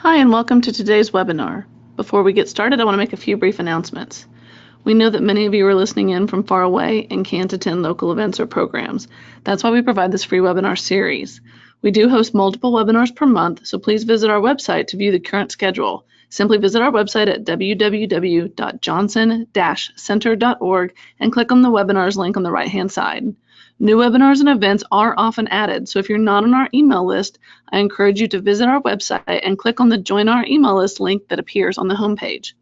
Hi, and welcome to today's webinar. Before we get started, I want to make a few brief announcements. We know that many of you are listening in from far away and can't attend local events or programs. That's why we provide this free webinar series. We do host multiple webinars per month, so please visit our website to view the current schedule. Simply visit our website at www.johnson-center.org and click on the webinars link on the right-hand side. New webinars and events are often added, so if you're not on our email list, I encourage you to visit our website and click on the Join Our Email List link that appears on the homepage.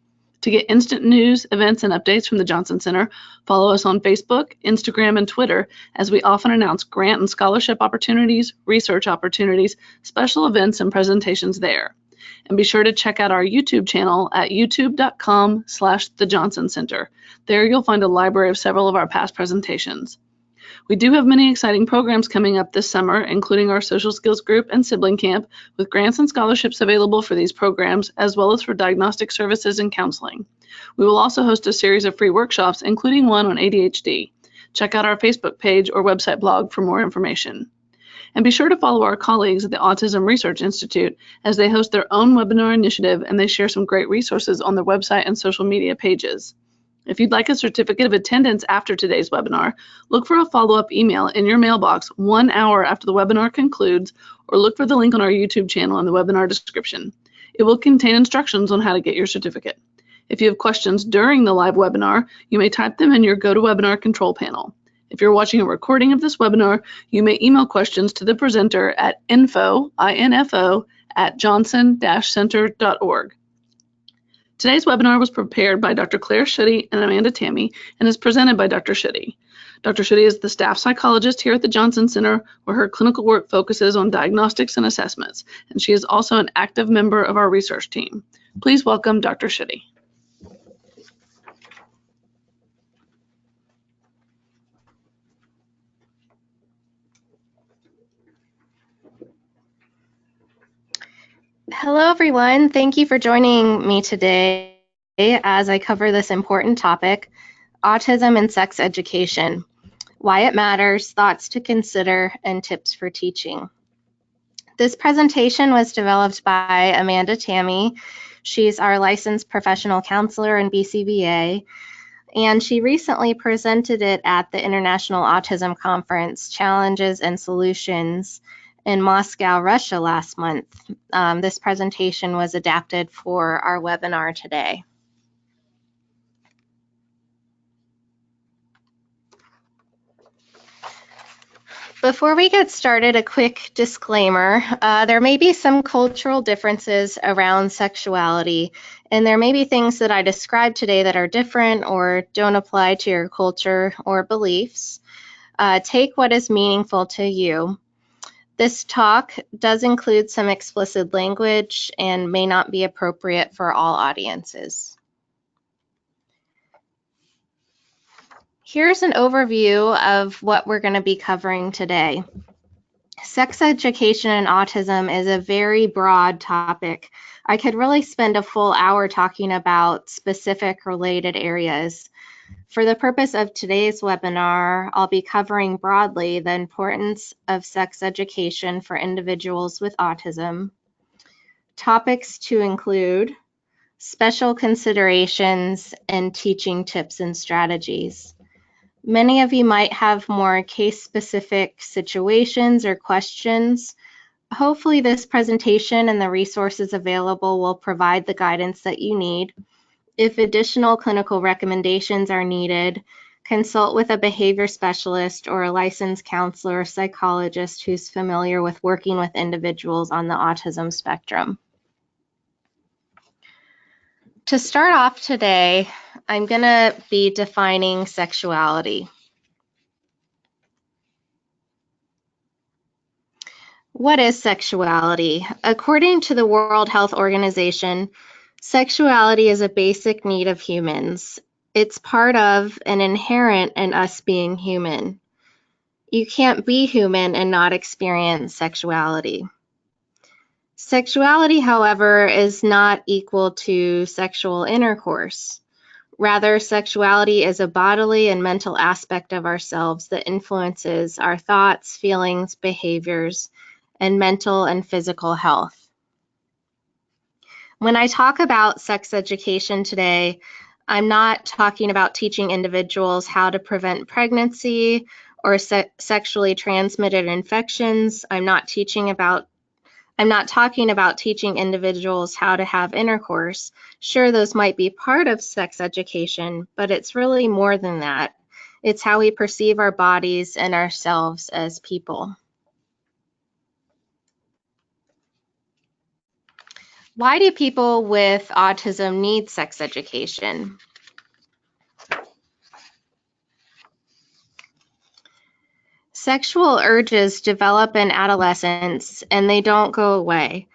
To get instant news, events, and updates from the Johnson Center, follow us on Facebook, Instagram, and Twitter, as we often announce grant and scholarship opportunities, research opportunities, special events, and presentations there. And be sure to check out our YouTube channel at youtube.com/The Johnson Center. There you'll find a library of several of our past presentations. We do have many exciting programs coming up this summer, including our social skills group and sibling camp, with grants and scholarships available for these programs, as well as for diagnostic services and counseling. We will also host a series of free workshops, including one on ADHD. Check out our Facebook page or website blog for more information. And be sure to follow our colleagues at the Autism Research Institute as they host their own webinar initiative, and they share some great resources on their website and social media pages. If you'd like a certificate of attendance after today's webinar, look for a follow-up email in your mailbox 1 hour after the webinar concludes, or look for the link on our YouTube channel in the webinar description. It will contain instructions on how to get your certificate. If you have questions during the live webinar, you may type them in your GoToWebinar control panel. If you're watching a recording of this webinar, you may email questions to the presenter at info@johnson-center.org. Today's webinar was prepared by Dr. Claire Schutte and Amanda Tami and is presented by Dr. Schutte. Dr. Schutte is the staff psychologist here at the Johnson Center, where her clinical work focuses on diagnostics and assessments, and she is also an active member of our research team. Please welcome Dr. Schutte. Hello, everyone. Thank you for joining me today as I cover this important topic, autism and sex education, why it matters, thoughts to consider, and tips for teaching. This presentation was developed by Amanda Tami. She's our licensed professional counselor in BCBA, and she recently presented it at the International Autism Conference, Challenges and Solutions, in Moscow, Russia last month. This presentation was adapted for our webinar today. Before we get started, a quick disclaimer. There may be some cultural differences around sexuality, and there may be things that I describe today that are different or don't apply to your culture or beliefs. Take what is meaningful to you. This talk does include some explicit language and may not be appropriate for all audiences. Here's an overview of what we're going to be covering today. Sex education and autism is a very broad topic. I could really spend a full hour talking about specific related areas. For the purpose of today's webinar, I'll be covering broadly the importance of sex education for individuals with autism. Topics to include special considerations and teaching tips and strategies. Many of you might have more case-specific situations or questions. Hopefully this presentation and the resources available will provide the guidance that you need. If additional clinical recommendations are needed, consult with a behavior specialist or a licensed counselor or psychologist who's familiar with working with individuals on the autism spectrum. To start off today, I'm going to be defining sexuality. What is sexuality? According to the World Health Organization, sexuality is a basic need of humans. It's part of and inherent in us being human. You can't be human and not experience sexuality. Sexuality, however, is not equal to sexual intercourse. Rather, sexuality is a bodily and mental aspect of ourselves that influences our thoughts, feelings, behaviors, and mental and physical health. When I talk about sex education today, I'm not talking about teaching individuals how to prevent pregnancy or sexually transmitted infections. I'm not talking about teaching individuals how to have intercourse. Sure, those might be part of sex education, but it's really more than that. It's how we perceive our bodies and ourselves as people. Why do people with autism need sex education? Sexual urges develop in adolescence and they don't go away.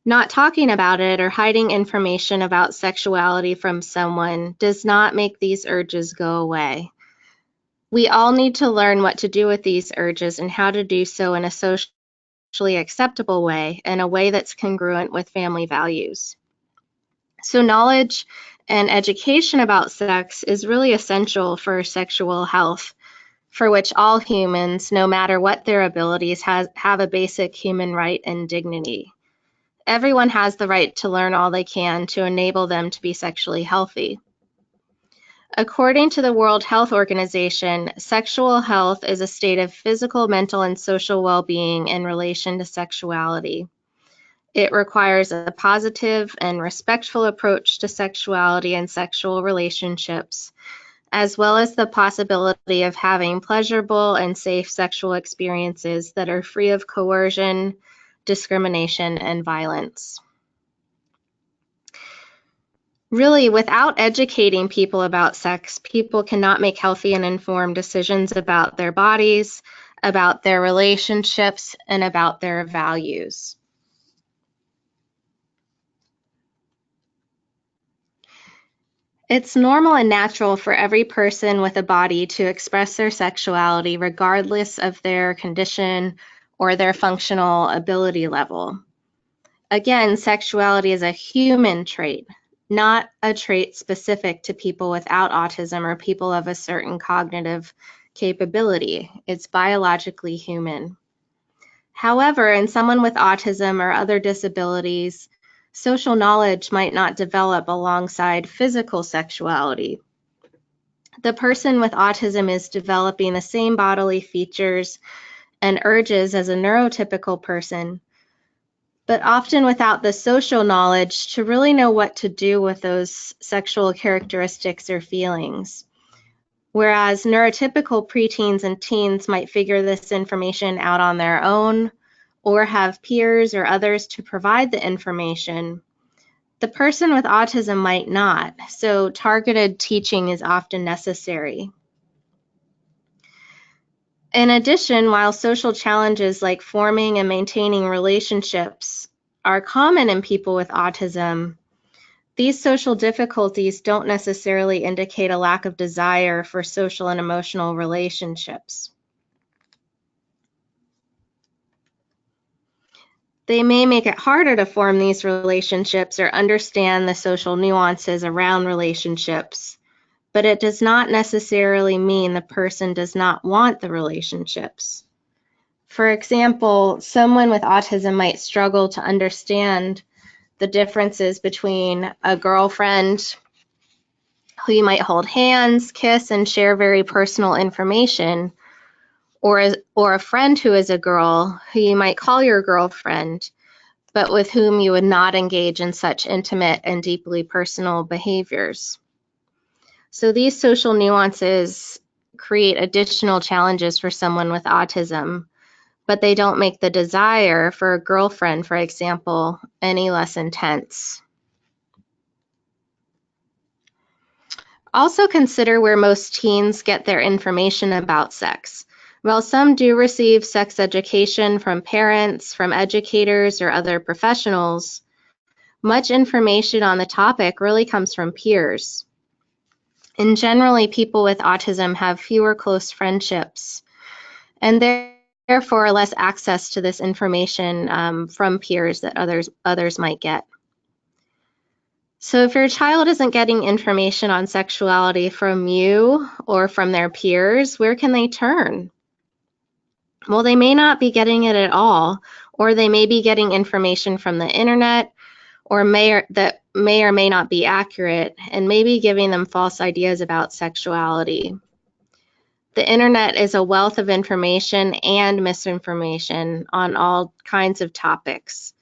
Not talking about it or hiding information about sexuality from someone does not make these urges go away. We all need to learn what to do with these urges and how to do so in a socially acceptable way, and a way that's congruent with family values. So knowledge and education about sex is really essential for sexual health, for which all humans, no matter what their abilities, have a basic human right and dignity. Everyone has the right to learn all they can to enable them to be sexually healthy. According to the World Health Organization, sexual health is a state of physical, mental, and social well-being in relation to sexuality. It requires a positive and respectful approach to sexuality and sexual relationships, as well as the possibility of having pleasurable and safe sexual experiences that are free of coercion, discrimination, and violence. Really, without educating people about sex, people cannot make healthy and informed decisions about their bodies, about their relationships, and about their values. It's normal and natural for every person with a body to express their sexuality regardless of their condition or their functional ability level. Again, sexuality is a human trait, not a trait specific to people without autism or people of a certain cognitive capability. It's biologically human. However, in someone with autism or other disabilities, social knowledge might not develop alongside physical sexuality. The person with autism is developing the same bodily features and urges as a neurotypical person, but often without the social knowledge to really know what to do with those sexual characteristics or feelings. Whereas neurotypical preteens and teens might figure this information out on their own or have peers or others to provide the information, the person with autism might not, so targeted teaching is often necessary. In addition, while social challenges like forming and maintaining relationships are common in people with autism, these social difficulties don't necessarily indicate a lack of desire for social and emotional relationships. They may make it harder to form these relationships or understand the social nuances around relationships, but it does not necessarily mean the person does not want the relationships. For example, someone with autism might struggle to understand the differences between a girlfriend who you might hold hands, kiss, and share very personal information, or a friend who is a girl who you might call your girlfriend, but with whom you would not engage in such intimate and deeply personal behaviors. So these social nuances create additional challenges for someone with autism, but they don't make the desire for a girlfriend, for example, any less intense. Also consider where most teens get their information about sex. While some do receive sex education from parents, from educators, or other professionals, much information on the topic really comes from peers. And generally, people with autism have fewer close friendships, and therefore less access to this information from peers that others might get. So if your child isn't getting information on sexuality from you or from their peers, where can they turn? Well, they may not be getting it at all, or they may be getting information from the internet or that may or may not be accurate, and maybe giving them false ideas about sexuality. The internet is a wealth of information and misinformation on all kinds of topics.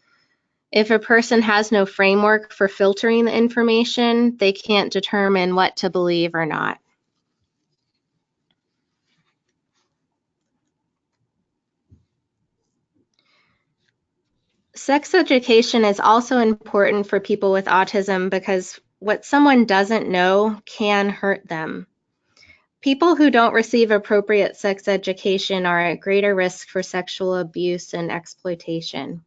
If a person has no framework for filtering the information, they can't determine what to believe or not. Sex education is also important for people with autism because what someone doesn't know can hurt them. People who don't receive appropriate sex education are at greater risk for sexual abuse and exploitation.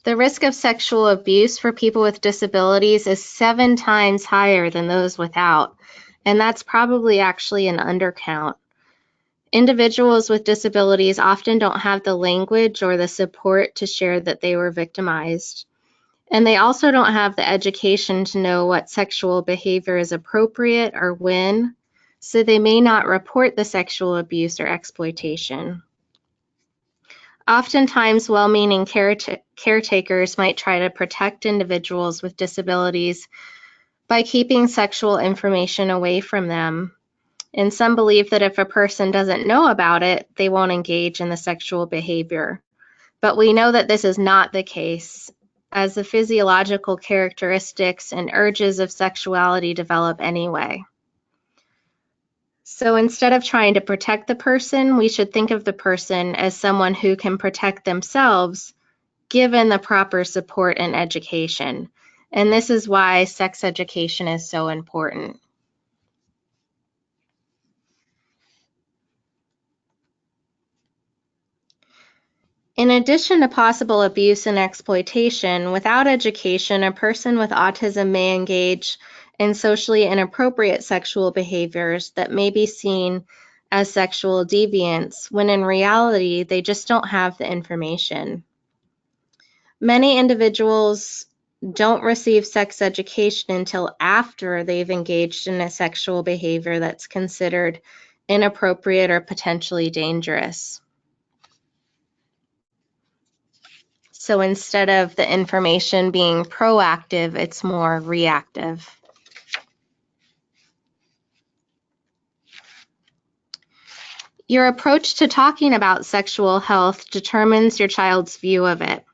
The risk of sexual abuse for people with disabilities is 7 times higher than those without, and that's probably actually an undercount. Individuals with disabilities often don't have the language or the support to share that they were victimized. And they also don't have the education to know what sexual behavior is appropriate or when, so they may not report the sexual abuse or exploitation. Oftentimes, well-meaning caretakers might try to protect individuals with disabilities by keeping sexual information away from them. And some believe that if a person doesn't know about it, they won't engage in the sexual behavior. But we know that this is not the case, as the physiological characteristics and urges of sexuality develop anyway. So instead of trying to protect the person, we should think of the person as someone who can protect themselves given the proper support and education. And this is why sex education is so important. In addition to possible abuse and exploitation, without education, a person with autism may engage in socially inappropriate sexual behaviors that may be seen as sexual deviance, when in reality, they just don't have the information. Many individuals don't receive sex education until after they've engaged in a sexual behavior that's considered inappropriate or potentially dangerous. So instead of the information being proactive, it's more reactive. Your approach to talking about sexual health determines your child's view of it.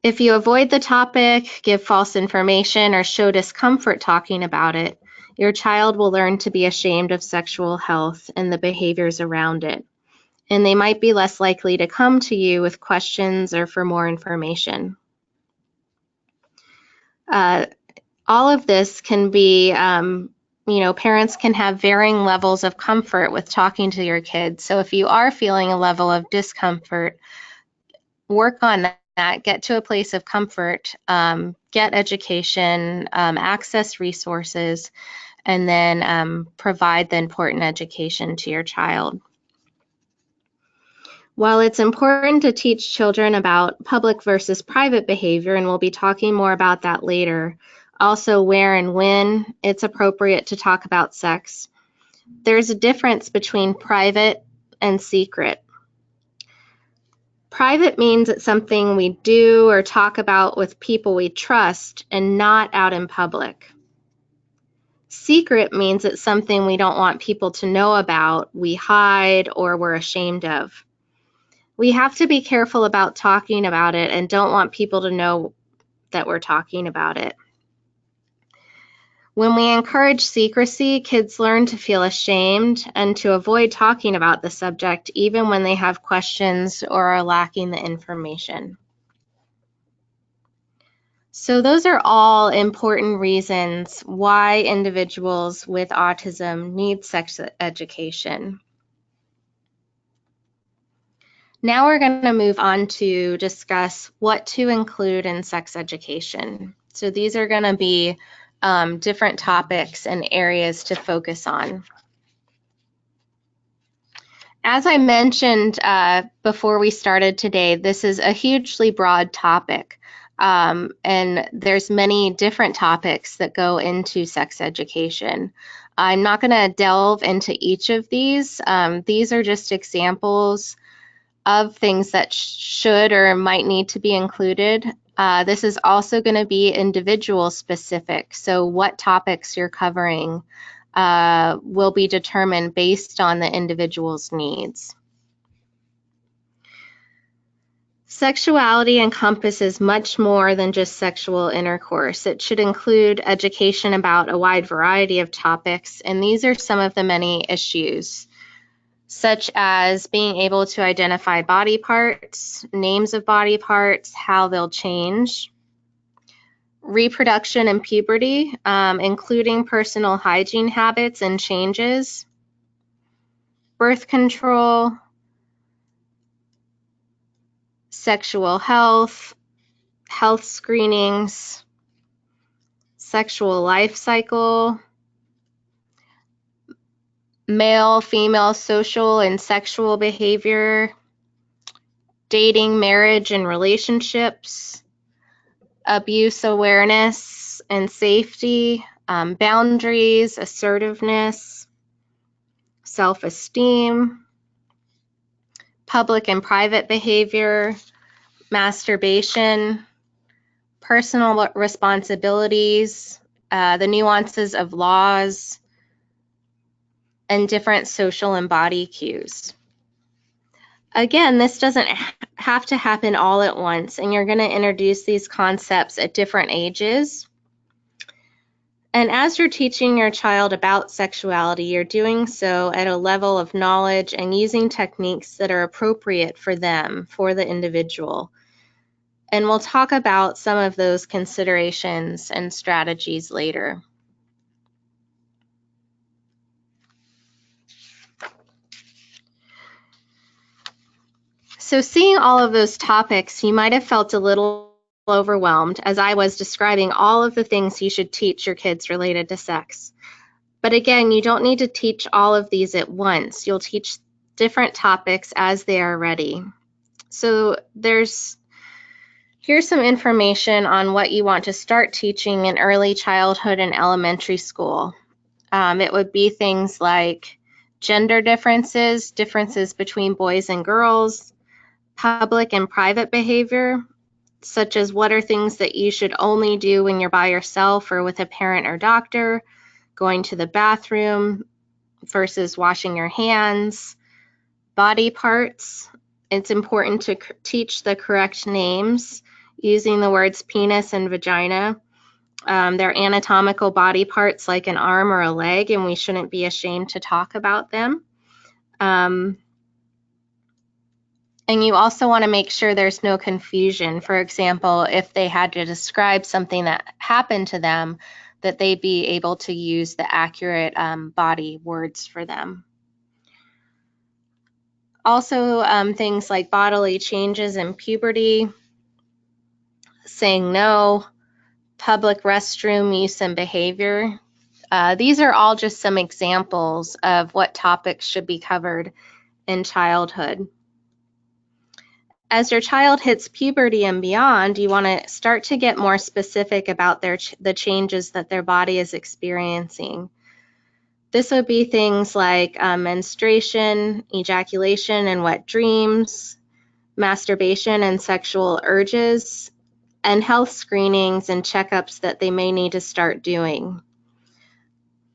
If you avoid the topic, give false information, or show discomfort talking about it, your child will learn to be ashamed of sexual health and the behaviors around it. And they might be less likely to come to you with questions or for more information. All of this can be, parents can have varying levels of comfort with talking to your kids. So if you are feeling a level of discomfort, work on that, get to a place of comfort, get education, access resources, and then provide the important education to your child. While it's important to teach children about public versus private behavior, and we'll be talking more about that later, also where and when it's appropriate to talk about sex, there's a difference between private and secret. Private means it's something we do or talk about with people we trust and not out in public. Secret means it's something we don't want people to know about, we hide, or we're ashamed of. We have to be careful about talking about it and don't want people to know that we're talking about it. When we encourage secrecy, kids learn to feel ashamed and to avoid talking about the subject even when they have questions or are lacking the information. So those are all important reasons why individuals with autism need sex education. Now we're going to move on to discuss what to include in sex education. So these are going to be different topics and areas to focus on. As I mentioned before we started today, this is a hugely broad topic, and there's many different topics that go into sex education. I'm not going to delve into each of these. These are just examples of things that should or might need to be included. This is also going to be individual specific. So what topics you're covering will be determined based on the individual's needs. Sexuality encompasses much more than just sexual intercourse. It should include education about a wide variety of topics, and these are some of the many issues, such as being able to identify body parts, names of body parts, how they'll change, reproduction and puberty, including personal hygiene habits and changes, birth control, sexual health, health screenings, sexual life cycle, male, female, social and sexual behavior, dating, marriage and relationships, abuse awareness and safety, boundaries, assertiveness, self-esteem, public and private behavior, masturbation, personal responsibilities, the nuances of laws, and different social and body cues. Again, this doesn't have to happen all at once, and you're going to introduce these concepts at different ages. And as you're teaching your child about sexuality, you're doing so at a level of knowledge and using techniques that are appropriate for them, for the individual. And we'll talk about some of those considerations and strategies later. So seeing all of those topics, you might have felt a little overwhelmed as I was describing all of the things you should teach your kids related to sex. But again, you don't need to teach all of these at once. You'll teach different topics as they are ready. So here's some information on what you want to start teaching in early childhood and elementary school. It would be things like gender differences, differences between boys and girls, public and private behavior, such as what are things that you should only do when you're by yourself or with a parent or doctor, going to the bathroom versus washing your hands, body parts. It's important to teach the correct names using the words penis and vagina. They're anatomical body parts like an arm or a leg, and we shouldn't be ashamed to talk about them. And you also want to make sure there's no confusion. For example, if they had to describe something that happened to them, that they be able to use the accurate body words for them. Also, things like bodily changes in puberty, saying no, public restroom use and behavior. These are all just some examples of what topics should be covered in childhood. As your child hits puberty and beyond, you want to start to get more specific about the changes that their body is experiencing. This would be things like menstruation, ejaculation and wet dreams, masturbation and sexual urges, and health screenings and checkups that they may need to start doing.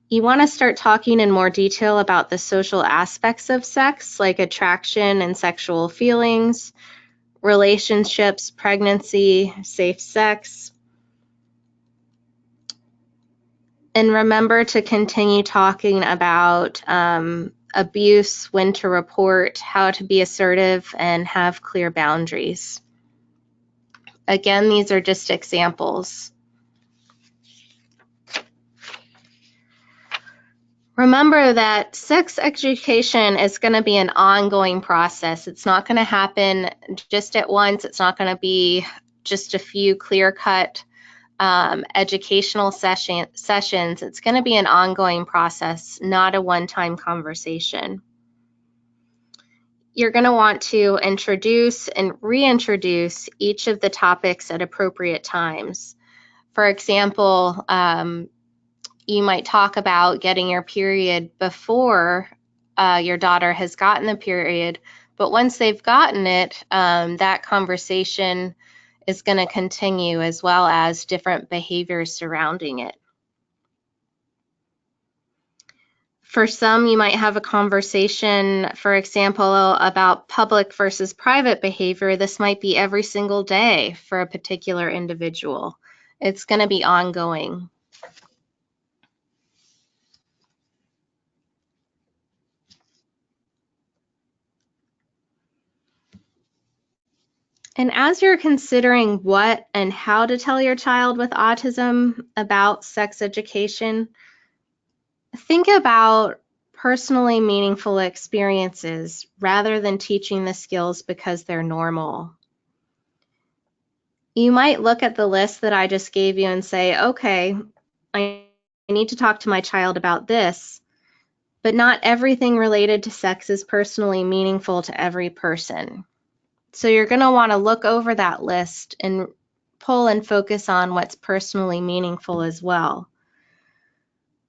You want to start talking in more detail about the social aspects of sex, like attraction and sexual feelings, relationships, pregnancy, safe sex. And remember to continue talking about abuse, when to report, how to be assertive, and have clear boundaries. Again, these are just examples. Remember that sex education is going to be an ongoing process. It's not going to happen just at once. It's not going to be just a few clear-cut educational sessions. It's going to be an ongoing process, not a one-time conversation. You're going to want to introduce and reintroduce each of the topics at appropriate times. For example, you might talk about getting your period before your daughter has gotten the period, But once they've gotten it, that conversation is going to continue, as well as different behaviors surrounding it. For some, you might have a conversation, for example, about public versus private behavior. This might be every single day for a particular individual. It's going to be ongoing. And as you're considering what and how to tell your child with autism about sex education, think about personally meaningful experiences rather than teaching the skills because they're normal. You might look at the list that I just gave you and say, okay, I need to talk to my child about this, but not everything related to sex is personally meaningful to every person. So you're going to want to look over that list and pull and focus on what's personally meaningful as well.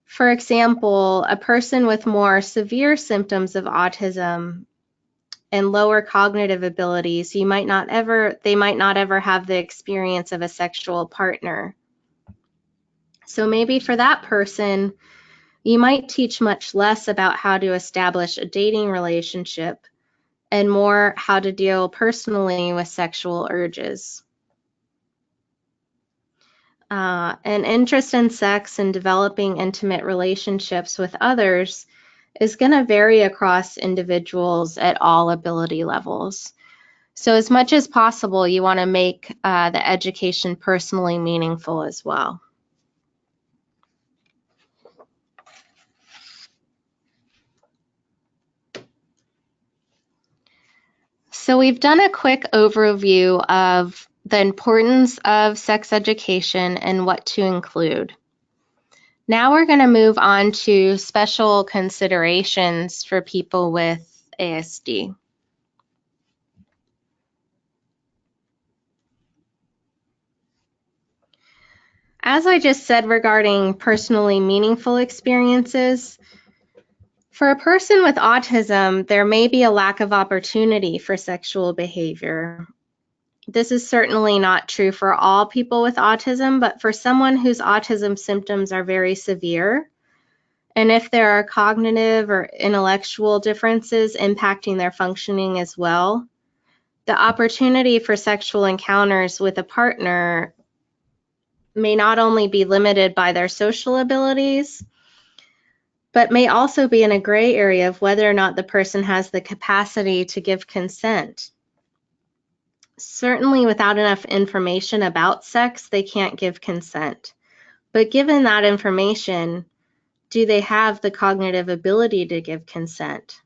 For example, a person with more severe symptoms of autism and lower cognitive abilities, they might not ever have the experience of a sexual partner. So maybe for that person, you might teach much less about how to establish a dating relationship and more how to deal personally with sexual urges. An interest in sex and developing intimate relationships with others is going to vary across individuals at all ability levels. So as much as possible, you want to make the education personally meaningful as well. So we've done a quick overview of the importance of sex education and what to include. Now we're going to move on to special considerations for people with ASD. As I just said regarding personally meaningful experiences, for a person with autism, there may be a lack of opportunity for sexual behavior. This is certainly not true for all people with autism, but for someone whose autism symptoms are very severe, and if there are cognitive or intellectual differences impacting their functioning as well, the opportunity for sexual encounters with a partner may not only be limited by their social abilities, but may also be in a gray area of whether or not the person has the capacity to give consent. Certainly without enough information about sex, they can't give consent. But given that information, do they have the cognitive ability to give consent?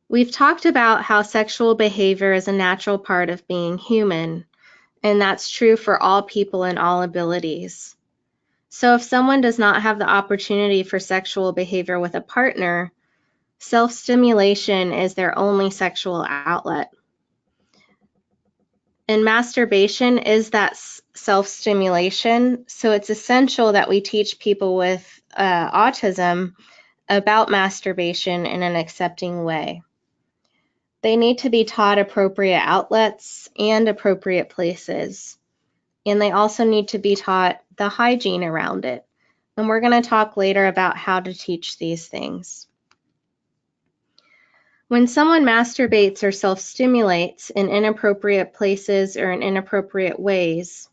We've talked about how sexual behavior is a natural part of being human, and that's true for all people and all abilities. So if someone does not have the opportunity for sexual behavior with a partner, self-stimulation is their only sexual outlet. And masturbation is that self-stimulation, so it's essential that we teach people with autism about masturbation in an accepting way. They need to be taught appropriate outlets and appropriate places. And they also need to be taught the hygiene around it. And we're going to talk later about how to teach these things. When someone masturbates or self-stimulates in inappropriate places or in inappropriate ways,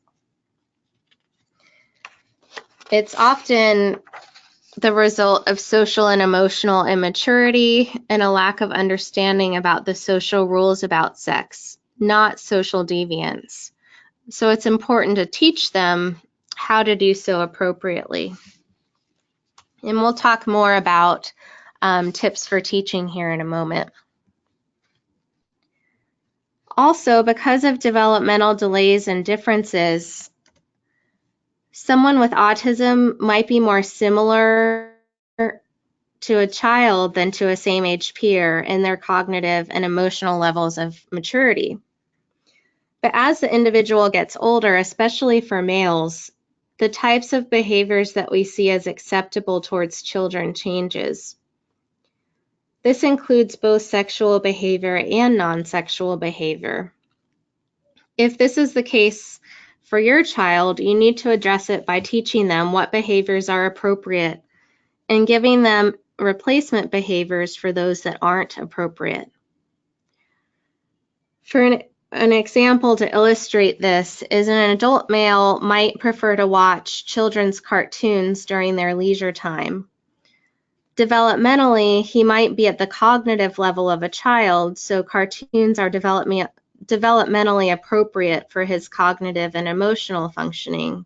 it's often the result of social and emotional immaturity and a lack of understanding about the social rules about sex, not social deviance. So it's important to teach them how to do so appropriately. And we'll talk more about tips for teaching here in a moment. Also, because of developmental delays and differences, someone with autism might be more similar to a child than to a same-age peer in their cognitive and emotional levels of maturity. But as the individual gets older, especially for males, the types of behaviors that we see as acceptable towards children changes. This includes both sexual behavior and non-sexual behavior. If this is the case for your child, you need to address it by teaching them what behaviors are appropriate and giving them replacement behaviors for those that aren't appropriate. For an example to illustrate this is an adult male might prefer to watch children's cartoons during their leisure time. Developmentally, he might be at the cognitive level of a child, so cartoons are developmentally appropriate for his cognitive and emotional functioning.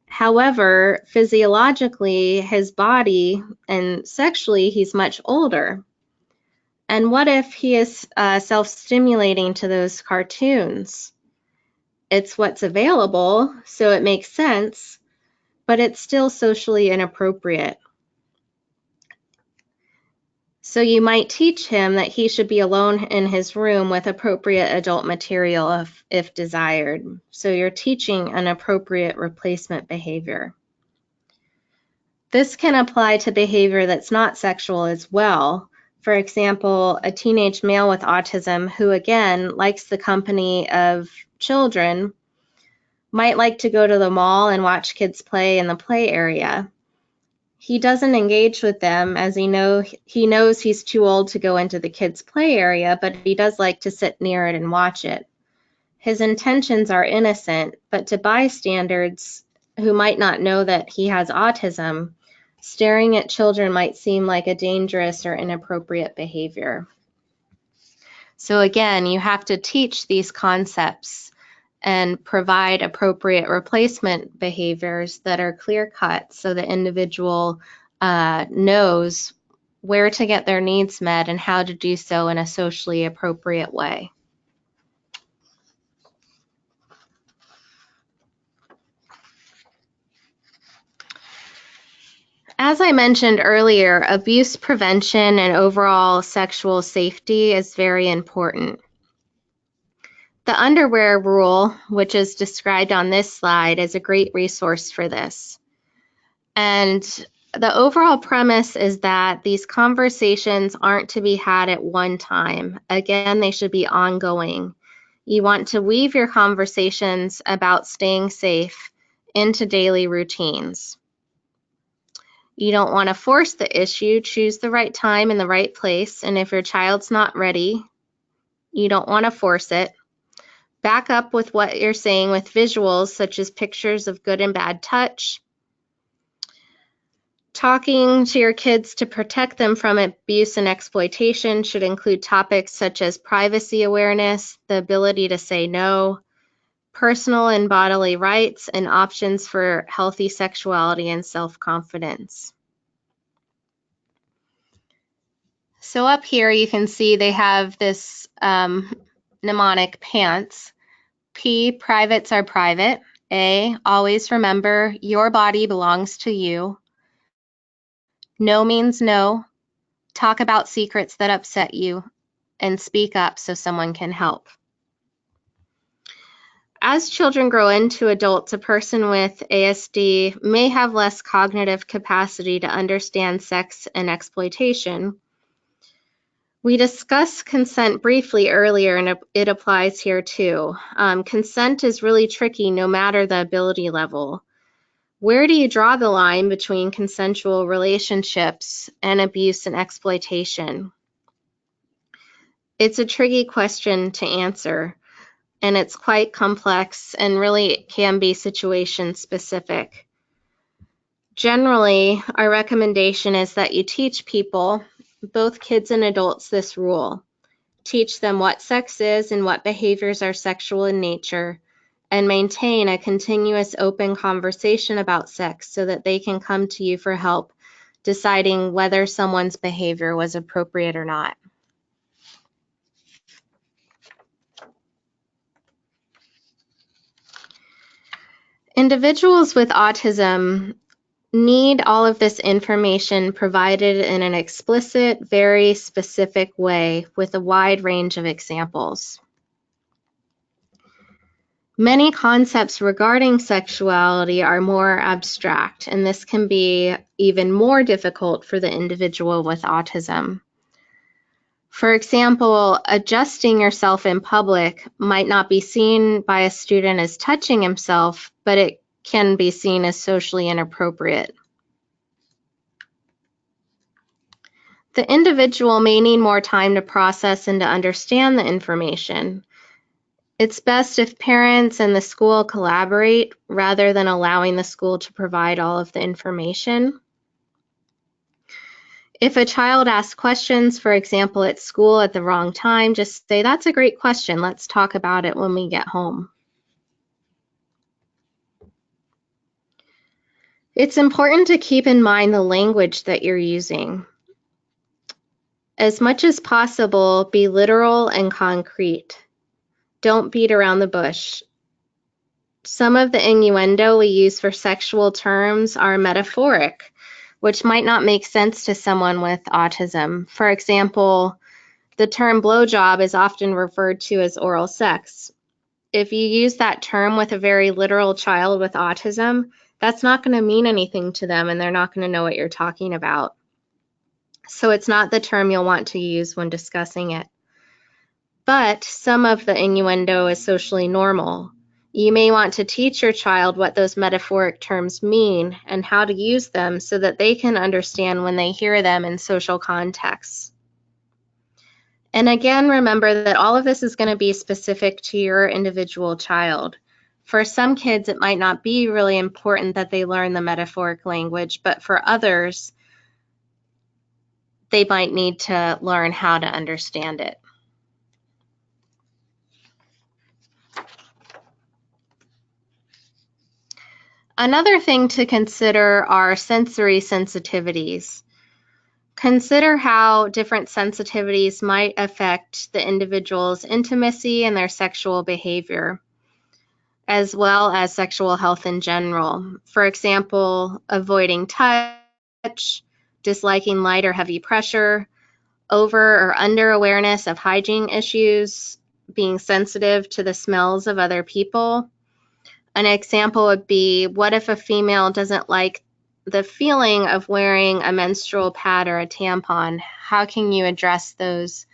However, physiologically, his body and sexually, he's much older. And what if he is self-stimulating to those cartoons? It's what's available, so it makes sense, but it's still socially inappropriate. So you might teach him that he should be alone in his room with appropriate adult material if desired. So you're teaching an appropriate replacement behavior. This can apply to behavior that's not sexual as well. For example, a teenage male with autism who, again, likes the company of children might like to go to the mall and watch kids play in the play area. He doesn't engage with them as he knows he's too old to go into the kids' play area, but he does like to sit near it and watch it. His intentions are innocent, but to bystanders who might not know that he has autism, staring at children might seem like a dangerous or inappropriate behavior. So again, you have to teach these concepts and provide appropriate replacement behaviors that are clear-cut so the individual knows where to get their needs met and how to do so in a socially appropriate way. As I mentioned earlier, abuse prevention and overall sexual safety is very important. The underwear rule, which is described on this slide, is a great resource for this. And the overall premise is that these conversations aren't to be had at one time. Again, they should be ongoing. You want to weave your conversations about staying safe into daily routines. You don't want to force the issue. Choose the right time and the right place. And if your child's not ready, you don't want to force it. Back up with what you're saying with visuals, such as pictures of good and bad touch. Talking to your kids to protect them from abuse and exploitation should include topics such as privacy awareness, the ability to say no, personal and bodily rights, and options for healthy sexuality and self-confidence. So up here you can see they have this mnemonic PANTS. P, privates are private. A, always remember your body belongs to you. No means no. Talk about secrets that upset you and speak up so someone can help. As children grow into adults, a person with ASD may have less cognitive capacity to understand sex and exploitation. We discussed consent briefly earlier, and it applies here too. Consent is really tricky no matter the ability level. Where do you draw the line between consensual relationships and abuse and exploitation? It's a tricky question to answer, and it's quite complex and really can be situation specific. Generally, our recommendation is that you teach people, both kids and adults, this rule. Teach them what sex is and what behaviors are sexual in nature, and maintain a continuous open conversation about sex so that they can come to you for help deciding whether someone's behavior was appropriate or not. Individuals with autism need all of this information provided in an explicit, very specific way with a wide range of examples. Many concepts regarding sexuality are more abstract, and this can be even more difficult for the individual with autism. For example, adjusting yourself in public might not be seen by a student as touching himself, but it can be seen as socially inappropriate. The individual may need more time to process and to understand the information. It's best if parents and the school collaborate rather than allowing the school to provide all of the information. If a child asks questions, for example, at school at the wrong time, just say, "That's a great question. Let's talk about it when we get home." It's important to keep in mind the language that you're using. As much as possible, be literal and concrete. Don't beat around the bush. Some of the innuendo we use for sexual terms are metaphoric, which might not make sense to someone with autism. For example, the term blowjob is often referred to as oral sex. If you use that term with a very literal child with autism, that's not going to mean anything to them and they're not going to know what you're talking about. So it's not the term you'll want to use when discussing it. But some of the innuendo is socially normal. You may want to teach your child what those metaphoric terms mean and how to use them so that they can understand when they hear them in social contexts. And again, remember that all of this is going to be specific to your individual child. For some kids, it might not be really important that they learn the metaphoric language, but for others, they might need to learn how to understand it. Another thing to consider are sensory sensitivities. Consider how different sensitivities might affect the individual's intimacy and their sexual behavior, as well as sexual health in general. For example, avoiding touch, disliking light or heavy pressure, over or under awareness of hygiene issues, being sensitive to the smells of other people. An example would be, what if a female doesn't like the feeling of wearing a menstrual pad or a tampon? How can you address those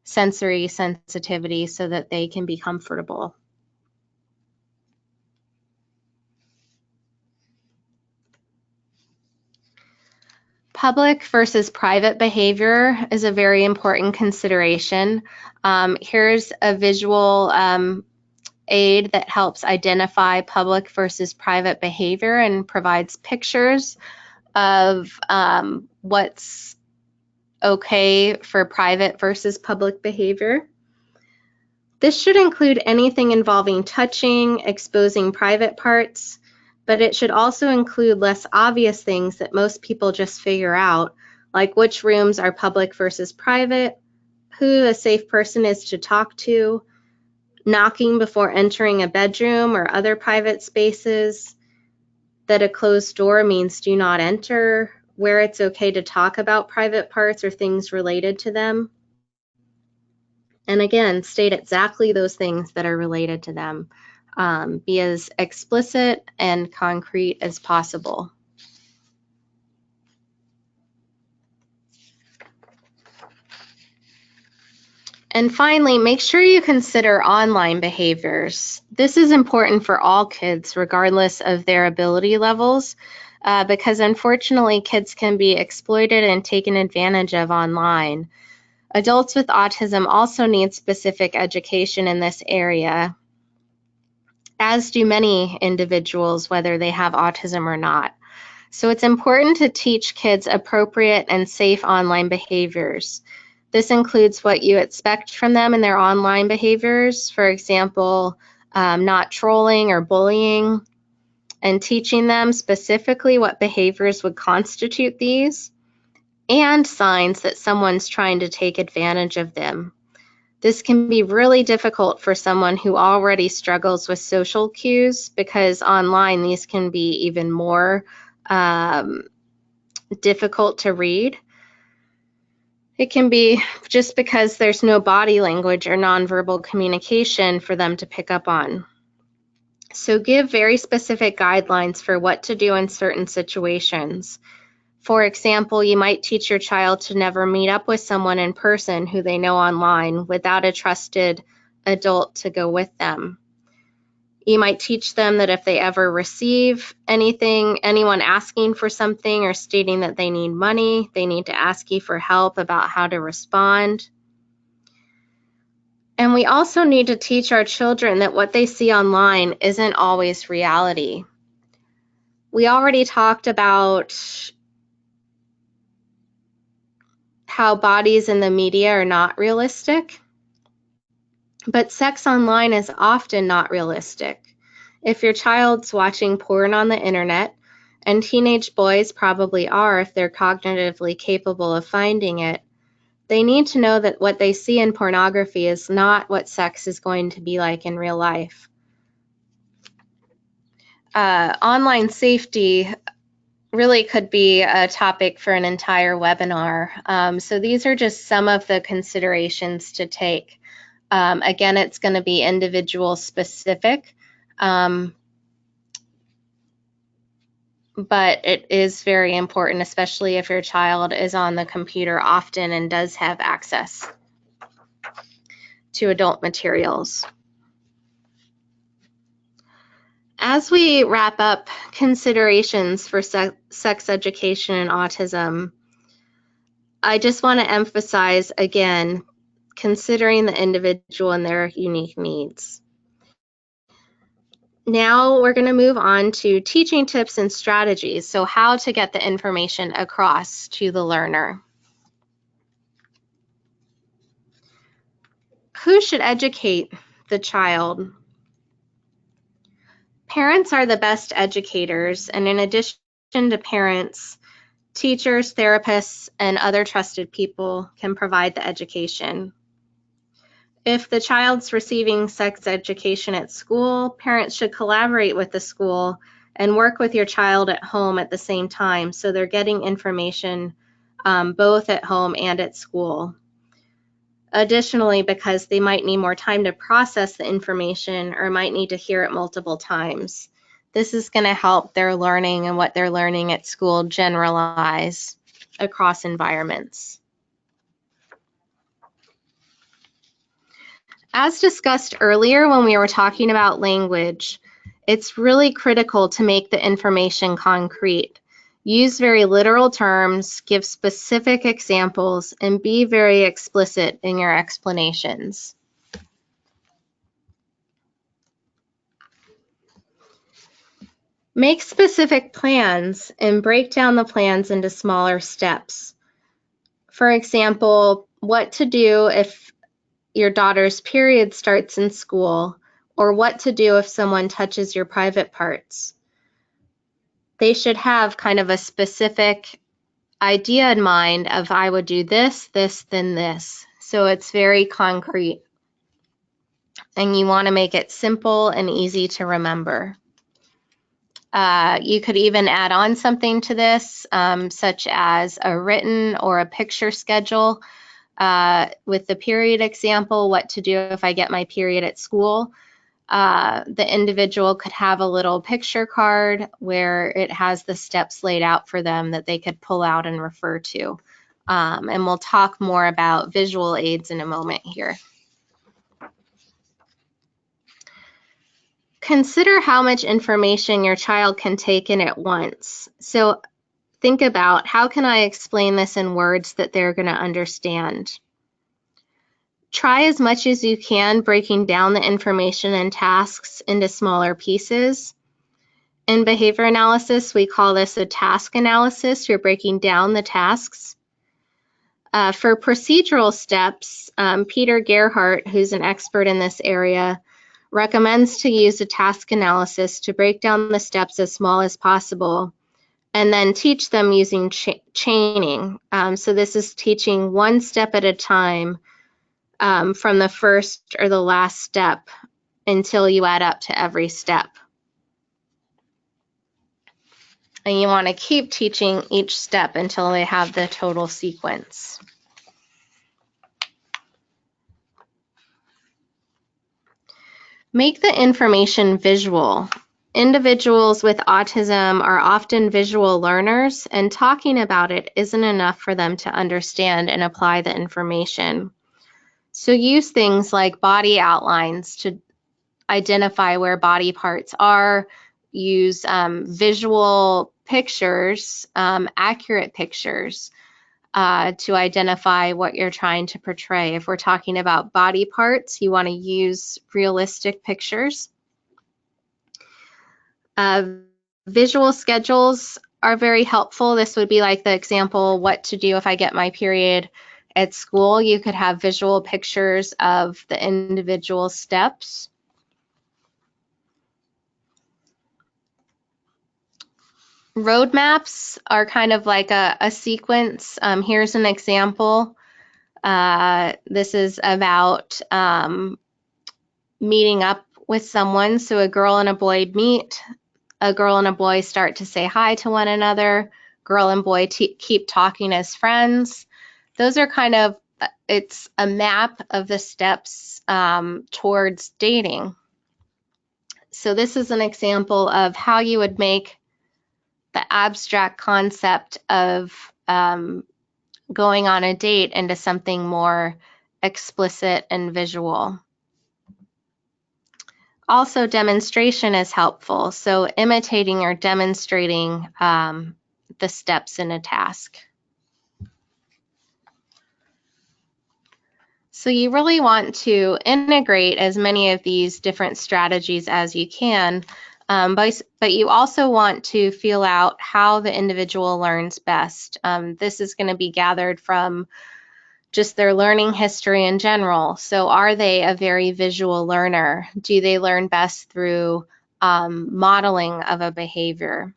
sensory sensitivities so that they can be comfortable? Public versus private behavior is a very important consideration. Here's a visual aid that helps identify public versus private behavior and provides pictures of what's okay for private versus public behavior. This should include anything involving touching, exposing private parts, but it should also include less obvious things that most people just figure out, like which rooms are public versus private, who a safe person is to talk to, knocking before entering a bedroom or other private spaces, that a closed door means do not enter, where it's okay to talk about private parts or things related to them. And again, state exactly those things that are related to them. Be as explicit and concrete as possible. And finally, make sure you consider online behaviors. This is important for all kids, regardless of their ability levels, because unfortunately, kids can be exploited and taken advantage of online. Adults with autism also need specific education in this area, as do many individuals, whether they have autism or not. So it's important to teach kids appropriate and safe online behaviors. This includes what you expect from them in their online behaviors, for example, not trolling or bullying, and teaching them specifically what behaviors would constitute these, and signs that someone's trying to take advantage of them. This can be really difficult for someone who already struggles with social cues, because online these can be even more difficult to read. It can be just because there's no body language or nonverbal communication for them to pick up on. So give very specific guidelines for what to do in certain situations. For example, you might teach your child to never meet up with someone in person who they know online without a trusted adult to go with them. You might teach them that if they ever receive anyone asking for something or stating that they need money, they need to ask you for help about how to respond. And we also need to teach our children that what they see online isn't always reality. We already talked about how bodies in the media are not realistic, but sex online is often not realistic. If your child's watching porn on the internet, and teenage boys probably are if they're cognitively capable of finding it, they need to know that what they see in pornography is not what sex is going to be like in real life. Online safety really could be a topic for an entire webinar. So these are just some of the considerations to take. Again, it's going to be individual specific, but it is very important, especially if your child is on the computer often and does have access to adult materials. As we wrap up considerations for sex education and autism, I just want to emphasize again, considering the individual and their unique needs. Now we're going to move on to teaching tips and strategies, so how to get the information across to the learner. Who should educate the child? Parents are the best educators, and in addition to parents, teachers, therapists, and other trusted people can provide the education. If the child's receiving sex education at school, parents should collaborate with the school and work with your child at home at the same time, so they're getting information both at home and at school. Additionally, because they might need more time to process the information or might need to hear it multiple times. This is going to help their learning and what they're learning at school generalize across environments. As discussed earlier when we were talking about language, it's really critical to make the information concrete. Use very literal terms, give specific examples, and be very explicit in your explanations. Make specific plans and break down the plans into smaller steps. For example, what to do if your daughter's period starts in school, or what to do if someone touches your private parts. They should have kind of a specific idea in mind of I would do this, this, then this. So it's very concrete. And you want to make it simple and easy to remember. You could even add on something to this, such as a written or a picture schedule. With the period example, what to do if I get my period at school. The individual could have a little picture card where it has the steps laid out for them that they could pull out and refer to. And we'll talk more about visual aids in a moment here. Consider how much information your child can take in at once. So think about, how can I explain this in words that they're going to understand? Try as much as you can breaking down the information and tasks into smaller pieces. In behavior analysis, we call this a task analysis. You're breaking down the tasks. For procedural steps, Peter Gerhardt, who's an expert in this area, recommends to use a task analysis to break down the steps as small as possible and then teach them using chaining. So this is teaching one step at a time from the first or the last step until you add up to every step. And you want to keep teaching each step until they have the total sequence. Make the information visual. Individuals with autism are often visual learners, and talking about it isn't enough for them to understand and apply the information. So use things like body outlines to identify where body parts are. Use visual pictures, accurate pictures, to identify what you're trying to portray. If we're talking about body parts, you want to use realistic pictures. Visual schedules are very helpful. This would be like the example, what to do if I get my period at school. You could have visual pictures of the individual steps. Roadmaps are kind of like a sequence. Here's an example. This is about meeting up with someone. So a girl and a boy meet. A girl and a boy start to say hi to one another. Girl and boy keep talking as friends. Those are kind of, it's a map of the steps towards dating. So this is an example of how you would make the abstract concept of going on a date into something more explicit and visual. Also, demonstration is helpful. So imitating or demonstrating the steps in a task. So you really want to integrate as many of these different strategies as you can, but you also want to feel out how the individual learns best. This is going to be gathered from just their learning history in general. So are they a very visual learner? Do they learn best through modeling of a behavior?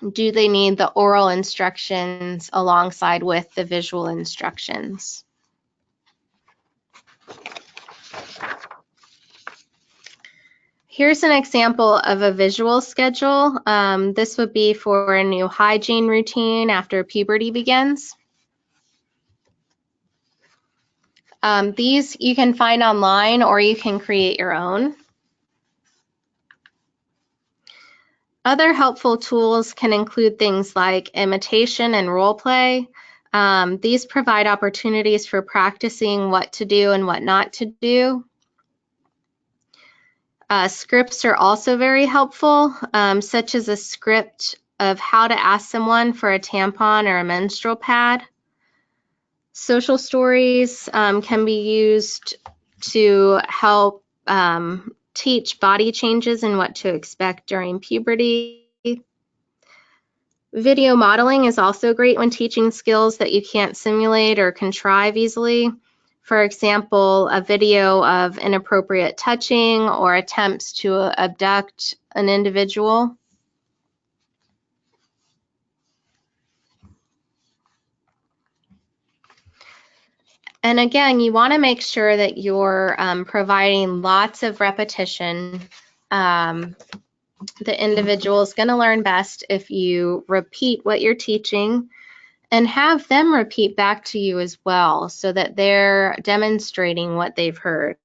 Do they need the oral instructions alongside with the visual instructions? Here's an example of a visual schedule. This would be for a new hygiene routine after puberty begins. These you can find online or you can create your own. Other helpful tools can include things like imitation and role play. These provide opportunities for practicing what to do and what not to do. Scripts are also very helpful, such as a script of how to ask someone for a tampon or a menstrual pad. Social stories can be used to help teach body changes and what to expect during puberty. Video modeling is also great when teaching skills that you can't simulate or contrive easily. For example, a video of inappropriate touching or attempts to abduct an individual. And again, you want to make sure that you're providing lots of repetition. The individual is going to learn best if you repeat what you're teaching and have them repeat back to you as well so that they're demonstrating what they've heard.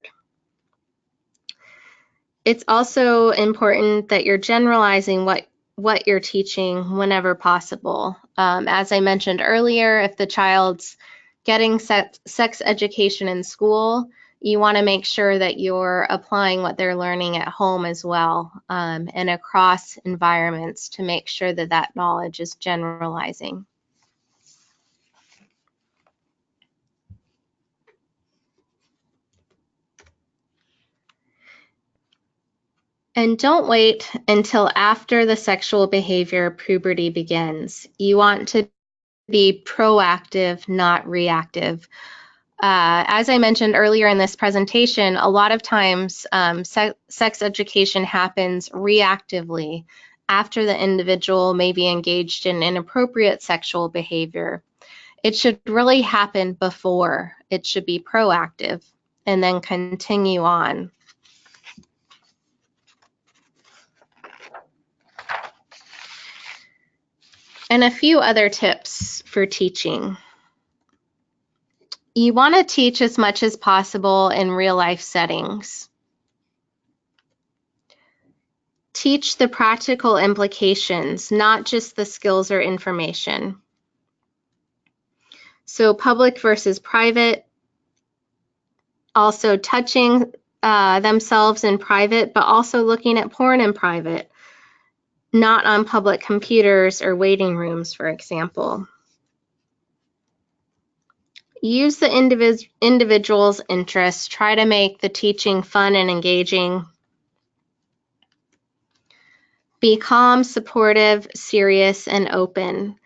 It's also important that you're generalizing what you're teaching whenever possible. As I mentioned earlier, if the child's getting sex education in school, you want to make sure that you're applying what they're learning at home as well, and across environments to make sure that that knowledge is generalizing. And don't wait until after the sexual behavior puberty begins. You want to be proactive, not reactive. As I mentioned earlier in this presentation, a lot of times sex education happens reactively after the individual may be engaged in inappropriate sexual behavior. It should really happen before. It should be proactive and then continue on. And a few other tips for teaching. You want to teach as much as possible in real life settings. Teach the practical implications, not just the skills or information. So public versus private, also touching themselves in private, but also looking at porn in private, not on public computers or waiting rooms, for example. Use the individual's interests. Try to make the teaching fun and engaging. Be calm, supportive, serious, and open.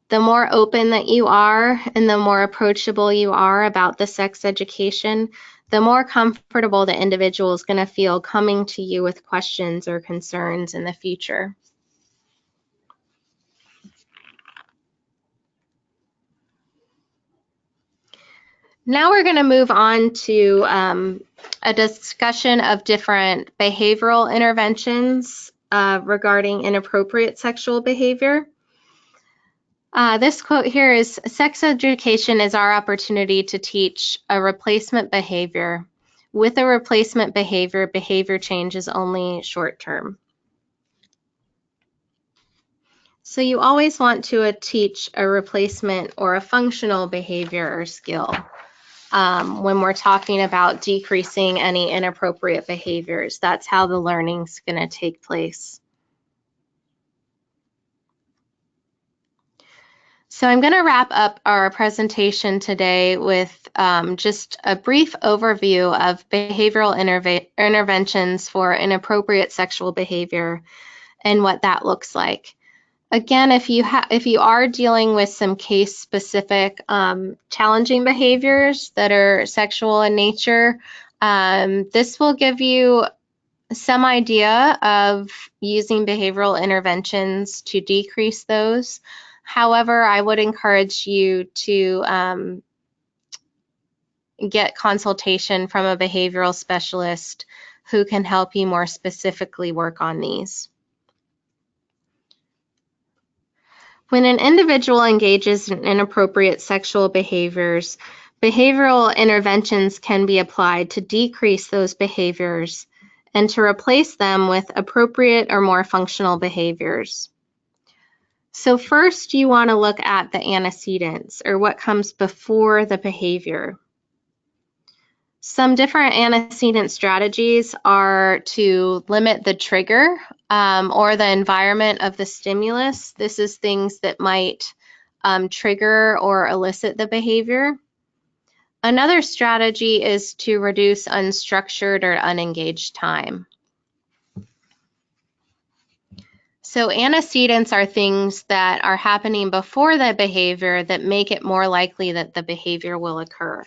The more open that you are and the more approachable you are about the sex education, the more comfortable the individual is going to feel coming to you with questions or concerns in the future. Now we're going to move on to a discussion of different behavioral interventions regarding inappropriate sexual behavior. This quote here is, sex education is our opportunity to teach a replacement behavior. With a replacement behavior, behavior change is only short term. So you always want to teach a replacement or a functional behavior or skill when we're talking about decreasing any inappropriate behaviors. That's how the learning's going to take place. So I'm going to wrap up our presentation today with just a brief overview of behavioral interventions for inappropriate sexual behavior and what that looks like. Again, if you are dealing with some case-specific challenging behaviors that are sexual in nature, this will give you some idea of using behavioral interventions to decrease those. However, I would encourage you to get consultation from a behavioral specialist who can help you more specifically work on these. When an individual engages in inappropriate sexual behaviors, behavioral interventions can be applied to decrease those behaviors and to replace them with appropriate or more functional behaviors. So first, you want to look at the antecedents, or what comes before the behavior. Some different antecedent strategies are to limit the trigger or the environment of the stimulus. This is things that might trigger or elicit the behavior. Another strategy is to reduce unstructured or unengaged time. So antecedents are things that are happening before the behavior that make it more likely that the behavior will occur.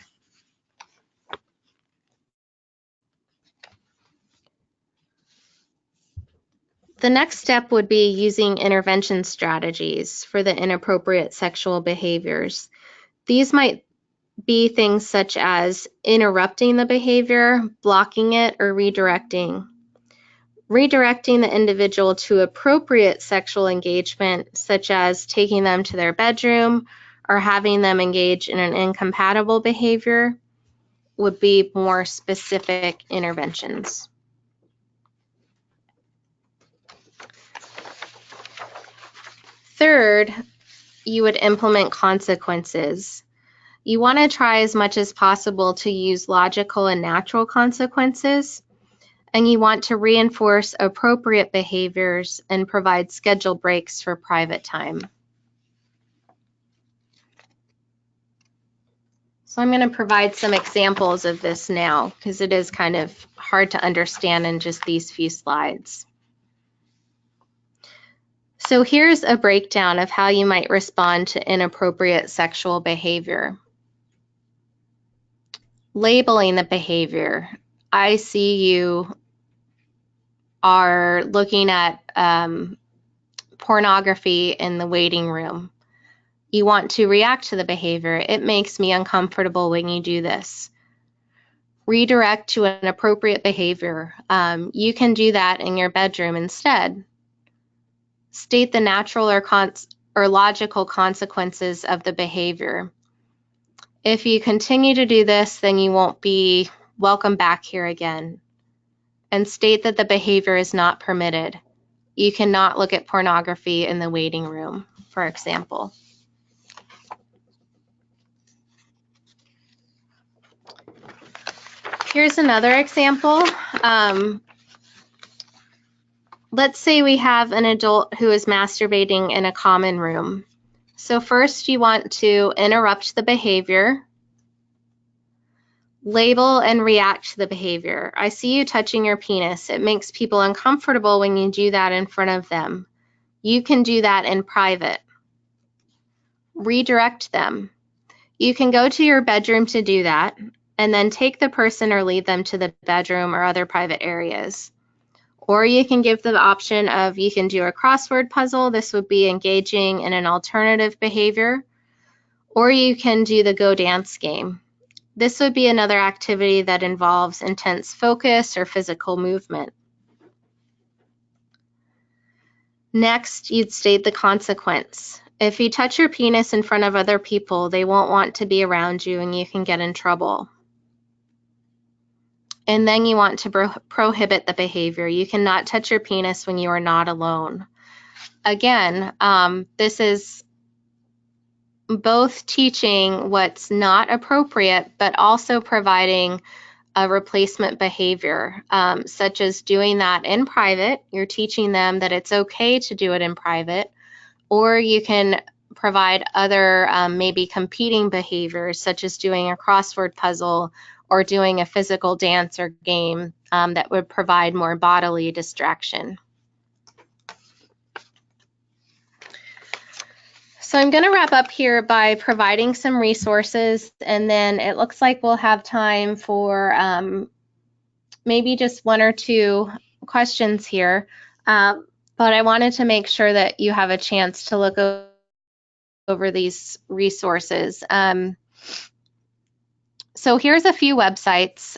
The next step would be using intervention strategies for the inappropriate sexual behaviors. These might be things such as interrupting the behavior, blocking it, or redirecting. Redirecting the individual to appropriate sexual engagement, such as taking them to their bedroom or having them engage in an incompatible behavior, would be more specific interventions. Third, you would implement consequences. You want to try as much as possible to use logical and natural consequences, and you want to reinforce appropriate behaviors and provide schedule breaks for private time. So I'm going to provide some examples of this now because it is kind of hard to understand in just these few slides. So here's a breakdown of how you might respond to inappropriate sexual behavior. Labeling the behavior. I see you are looking at pornography in the waiting room. You want to react to the behavior. It makes me uncomfortable when you do this. Redirect to an appropriate behavior. You can do that in your bedroom instead. State the natural or logical consequences of the behavior. If you continue to do this, then you won't be welcome back here again. And state that the behavior is not permitted. You cannot look at pornography in the waiting room, for example. Here's another example. Let's say we have an adult who is masturbating in a common room. So first you want to interrupt the behavior, label and react to the behavior. I see you touching your penis. It makes people uncomfortable when you do that in front of them. You can do that in private. Redirect them. You can go to your bedroom to do that, and then take the person or lead them to the bedroom or other private areas. Or you can give the option of, you can do a crossword puzzle. This would be engaging in an alternative behavior. Or you can do the go dance game. This would be another activity that involves intense focus or physical movement. Next, you'd state the consequence. If you touch your penis in front of other people, they won't want to be around you and you can get in trouble. And then you want to prohibit the behavior. You cannot touch your penis when you are not alone. Again, this is both teaching what's not appropriate, but also providing a replacement behavior, such as doing that in private. You're teaching them that it's okay to do it in private, or you can provide other maybe competing behaviors, such as doing a crossword puzzle or doing a physical dance or game that would provide more bodily distraction. So I'm going to wrap up here by providing some resources, and then it looks like we'll have time for maybe just one or two questions here. But I wanted to make sure that you have a chance to look over these resources. So here's a few websites.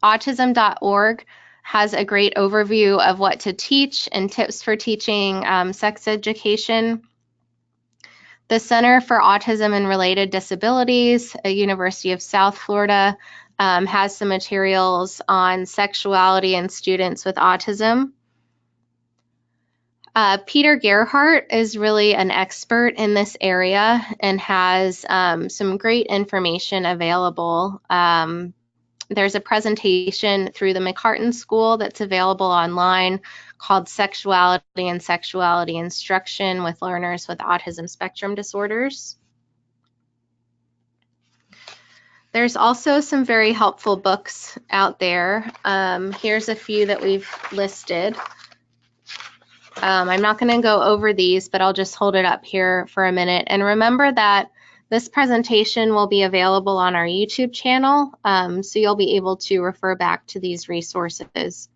Autism.org has a great overview of what to teach and tips for teaching sex education. The Center for Autism and Related Disabilities at University of South Florida has some materials on sexuality in students with autism. Peter Gerhardt is really an expert in this area and has some great information available. There's a presentation through the McCartan School that's available online called Sexuality and Sexuality Instruction with Learners with Autism Spectrum Disorders. There's also some very helpful books out there. Here's a few that we've listed. I'm not going to go over these, but I'll just hold it up here for a minute. And remember that this presentation will be available on our YouTube channel, so you'll be able to refer back to these resources.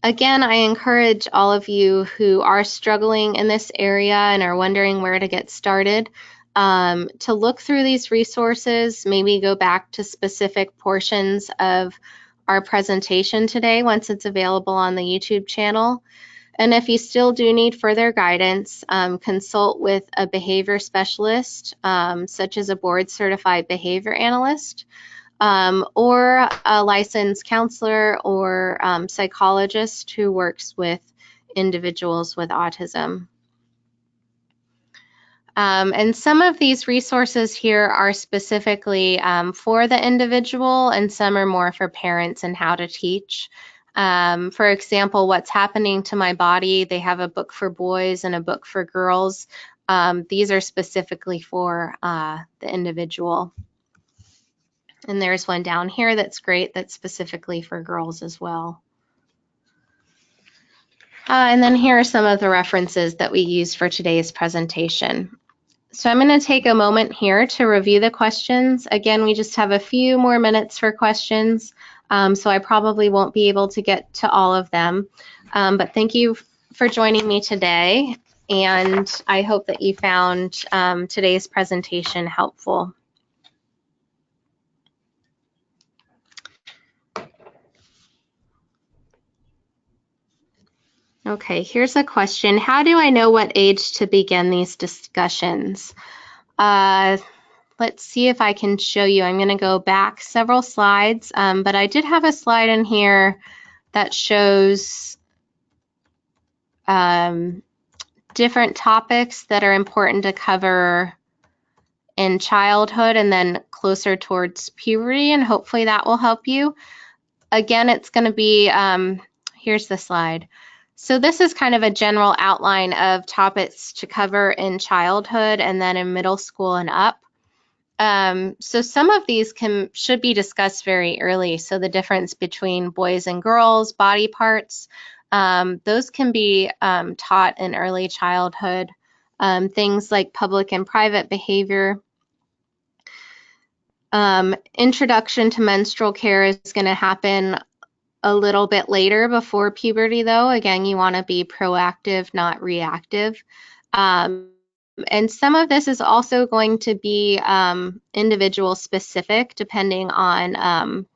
Again, I encourage all of you who are struggling in this area and are wondering where to get started to look through these resources, maybe go back to specific portions of our presentation today once it's available on the YouTube channel. And if you still do need further guidance, consult with a behavior specialist, such as a board-certified behavior analyst, or a licensed counselor or psychologist who works with individuals with autism. And some of these resources here are specifically for the individual, and some are more for parents and how to teach. For example, What's Happening to My Body, they have a book for boys and a book for girls. These are specifically for the individual. And there's one down here that's great, that's specifically for girls as well. And then here are some of the references that we used for today's presentation. So I'm going to take a moment here to review the questions. Again, we just have a few more minutes for questions, so I probably won't be able to get to all of them. But thank you for joining me today, and I hope that you found today's presentation helpful. Okay, here's a question. How do I know what age to begin these discussions? Let's see if I can show you. I'm going to go back several slides, but I did have a slide in here that shows different topics that are important to cover in childhood and then closer towards puberty, and hopefully that will help you. Again, it's going to be, here's the slide. So this is kind of a general outline of topics to cover in childhood and then in middle school and up. So some of these should be discussed very early. So the difference between boys and girls, body parts, those can be taught in early childhood. Things like public and private behavior. Introduction to menstrual care is going to happen a little bit later before puberty, though. Again, you want to be proactive, not reactive. And some of this is also going to be individual specific, depending on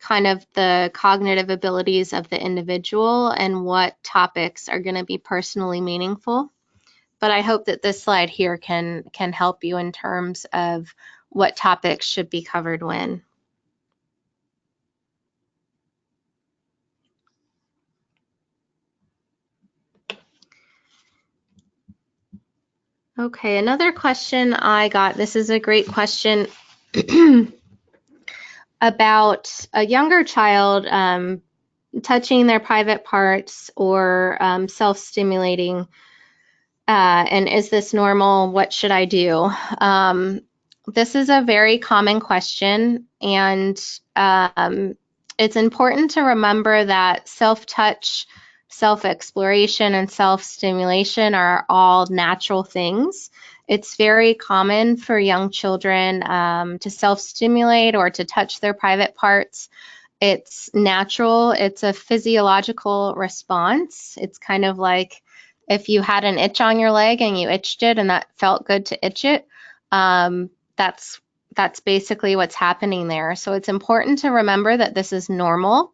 kind of the cognitive abilities of the individual and what topics are going to be personally meaningful. But I hope that this slide here can help you in terms of what topics should be covered when. Okay, another question I got, this is a great question about a younger child touching their private parts or self-stimulating, and is this normal? What should I do? This is a very common question, and it's important to remember that self-touch, self-exploration, and self-stimulation are all natural things. It's very common for young children to self-stimulate or to touch their private parts. It's natural. It's a physiological response. It's kind of like if you had an itch on your leg and you itched it and that felt good to itch it. That's basically what's happening there. So it's important to remember that this is normal.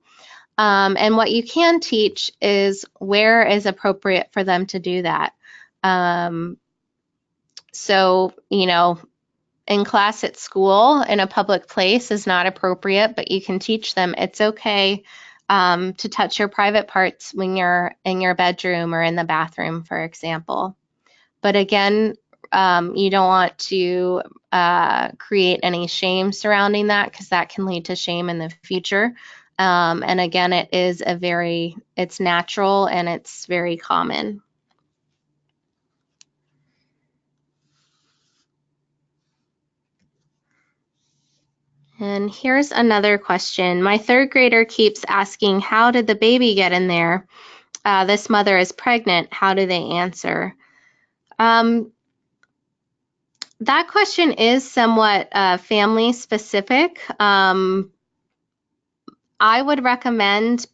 And what you can teach is where is appropriate for them to do that. So, you know, in class at school, in a public place is not appropriate, but you can teach them it's okay to touch your private parts when you're in your bedroom or in the bathroom, for example. But again, you don't want to create any shame surrounding that, because that can lead to shame in the future. And again, it's natural and it's very common. And here's another question. My third grader keeps asking, how did the baby get in there? This mother is pregnant. How do they answer? That question is somewhat family specific. I would recommend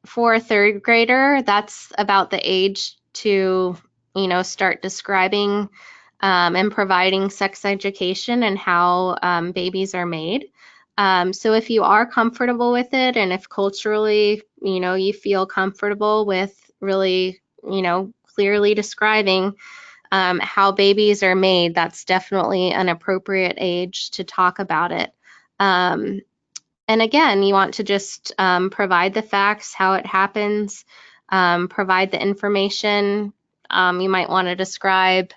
for a third grader, that's about the age to, you know, start describing and providing sex education and how babies are made. So if you are comfortable with it, and if culturally, you know, you feel comfortable with really, you know, clearly describing how babies are made, that's definitely an appropriate age to talk about it. And again, you want to just provide the facts, how it happens, provide the information. You might want to describe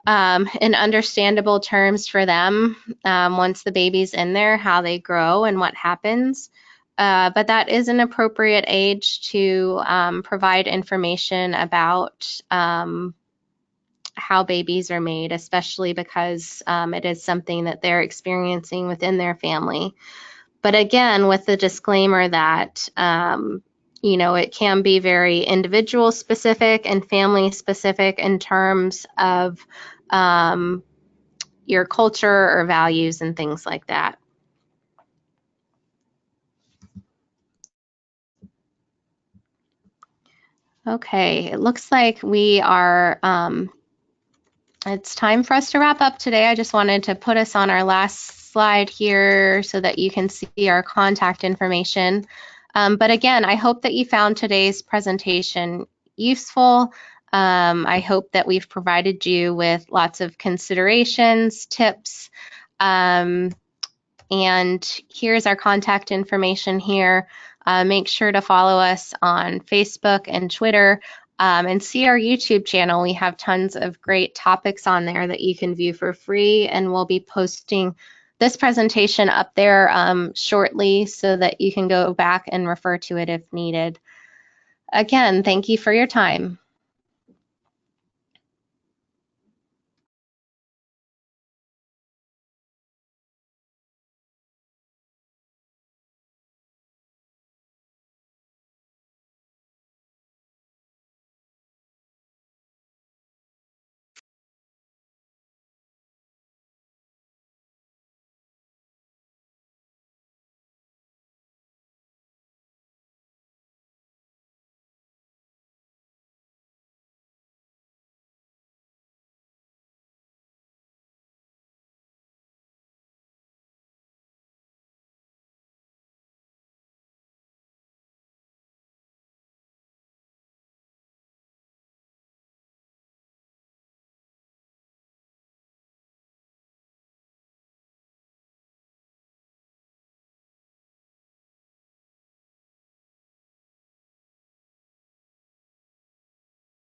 in understandable terms for them once the baby's in there, how they grow and what happens. But that is an appropriate age to provide information about how babies are made, especially because it is something that they're experiencing within their family. But again, with the disclaimer that, you know, it can be very individual specific and family specific in terms of your culture or values and things like that. Okay, it looks like we are, it's time for us to wrap up today. I just wanted to put us on our last slide here so that you can see our contact information. But again, I hope that you found today's presentation useful. I hope that we've provided you with lots of considerations, tips, and here's our contact information here. Make sure to follow us on Facebook and Twitter, and see our YouTube channel. We have tons of great topics on there that you can view for free, and we'll be posting this presentation up there shortly so that you can go back and refer to it if needed. Again, thank you for your time.